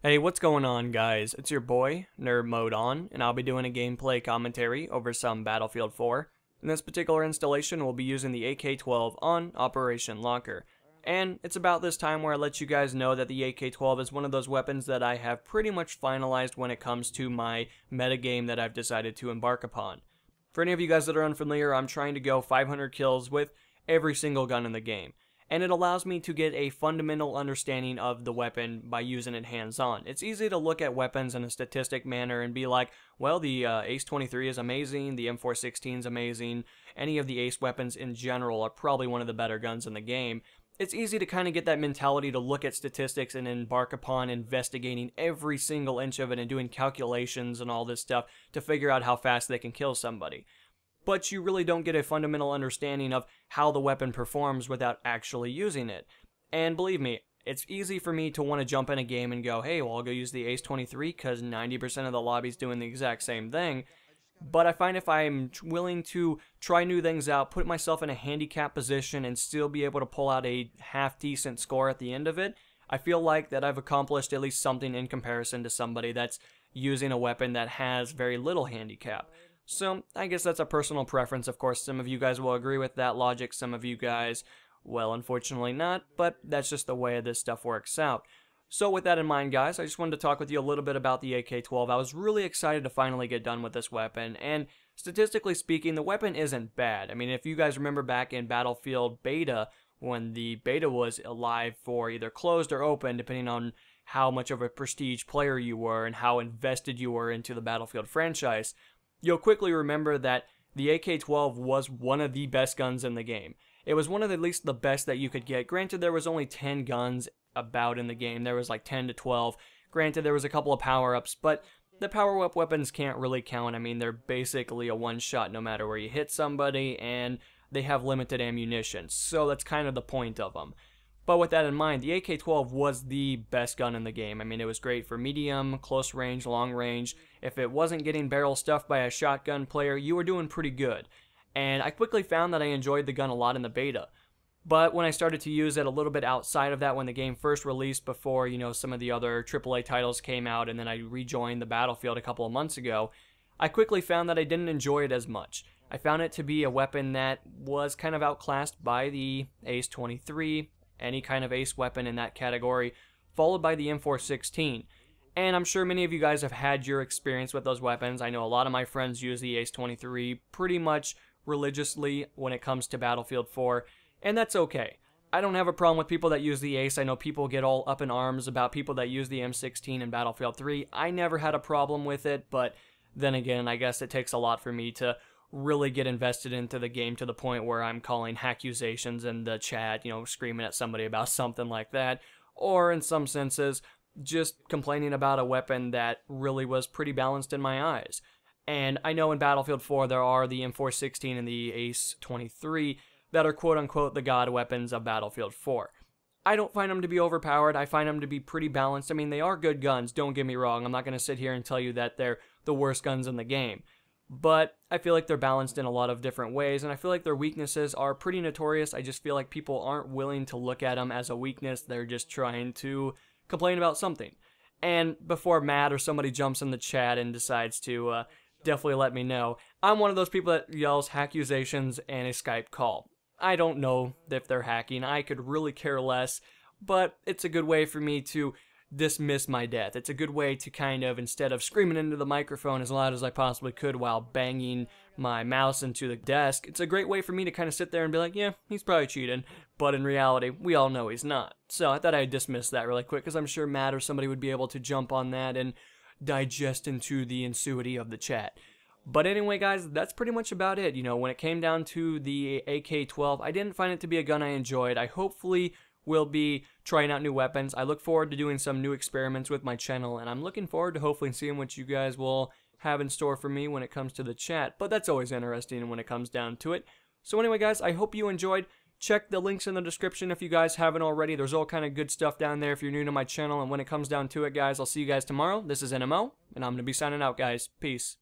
Hey, what's going on, guys? It's your boy, Nerd Mode On, and I'll be doing a gameplay commentary over some Battlefield 4. In this particular installation, we'll be using the AK-12 on Operation Locker. And it's about this time where I let you guys know that the AK-12 is one of those weapons that I have pretty much finalized when it comes to my metagame that I've decided to embark upon. For any of you guys that are unfamiliar, I'm trying to go 500 kills with every single gun in the game. And it allows me to get a fundamental understanding of the weapon by using it hands-on. It's easy to look at weapons in a statistic manner and be like, well, the Ace-23 is amazing, the M416 is amazing, any of the Ace weapons in general are probably one of the better guns in the game. It's easy to kind of get that mentality to look at statistics and embark upon investigating every single inch of it and doing calculations and all this stuff to figure out how fast they can kill somebody. But you really don't get a fundamental understanding of how the weapon performs without actually using it. And believe me, it's easy for me to want to jump in a game and go, hey, well, I'll go use the Ace-23 because 90% of the lobby's doing the exact same thing. But I find if I'm willing to try new things out, put myself in a handicap position and still be able to pull out a half-decent score at the end of it, I feel like that I've accomplished at least something in comparison to somebody that's using a weapon that has very little handicap. So, I guess that's a personal preference. Of course, some of you guys will agree with that logic, some of you guys, well, unfortunately not, but that's just the way this stuff works out. So with that in mind, guys, I just wanted to talk with you a little bit about the AK-12. I was really excited to finally get done with this weapon, and statistically speaking, the weapon isn't bad. I mean, if you guys remember back in Battlefield Beta, when the beta was alive for either closed or open, depending on how much of a prestige player you were and how invested you were into the Battlefield franchise, you'll quickly remember that the AK-12 was one of the best guns in the game. It was one of at least the best that you could get. Granted, there was only 10 guns about in the game. There was like 10 to 12. Granted, there was a couple of power-ups, but the power-up weapons can't really count. I mean, they're basically a one-shot no matter where you hit somebody, and they have limited ammunition. So that's kind of the point of them. But with that in mind, the AK-12 was the best gun in the game. I mean, it was great for medium, close range, long range. If it wasn't getting barrel stuffed by a shotgun player, you were doing pretty good. And I quickly found that I enjoyed the gun a lot in the beta. But when I started to use it a little bit outside of that, when the game first released before, some of the other AAA titles came out, and then I rejoined the Battlefield a couple of months ago, I quickly found that I didn't enjoy it as much. I found it to be a weapon that was kind of outclassed by the Ace-23, any kind of ace weapon in that category, followed by the M416. And I'm sure many of you guys have had your experience with those weapons. I know a lot of my friends use the Ace-23 pretty much religiously when it comes to Battlefield 4, and that's okay. I don't have a problem with people that use the Ace. I know people get all up in arms about people that use the M16 in Battlefield 3. I never had a problem with it, but then again, I guess it takes a lot for me to really get invested into the game to the point where I'm calling accusations in the chat, screaming at somebody about something like that, or in some senses, just complaining about a weapon that really was pretty balanced in my eyes. And I know in Battlefield 4 there are the M416 and the Ace-23 that are quote-unquote the god weapons of Battlefield 4. I don't find them to be overpowered. I find them to be pretty balanced. I mean, they are good guns, don't get me wrong. I'm not going to sit here and tell you that they're the worst guns in the game. But I feel like they're balanced in a lot of different ways, and I feel like their weaknesses are pretty notorious. I just feel like people aren't willing to look at them as a weakness. They're just trying to complain about something. And before Matt or somebody jumps in the chat and decides to definitely let me know, I'm one of those people that yells accusations and a Skype call. I don't know if they're hacking. I could really care less, but it's a good way for me to dismiss my death. It's a good way to kind of, instead of screaming into the microphone as loud as I possibly could while banging my mouse into the desk, it's a great way for me to kind of sit there and be like, yeah, he's probably cheating, but in reality, we all know he's not. So I thought I'd dismiss that really quick, because I'm sure Matt or somebody would be able to jump on that and digest into the ensuity of the chat. But anyway, guys, that's pretty much about it. When it came down to the AK-12, I didn't find it to be a gun I enjoyed. I hopefully will be trying out new weapons. I look forward to doing some new experiments with my channel, and I'm looking forward to hopefully seeing what you guys will have in store for me when it comes to the chat. But that's always interesting when it comes down to it. So anyway, guys, I hope you enjoyed. Check the links in the description if you guys haven't already. There's all kind of good stuff down there if you're new to my channel. And when it comes down to it, guys, I'll see you guys tomorrow. This is NMO, and I'm going to be signing out, guys. Peace.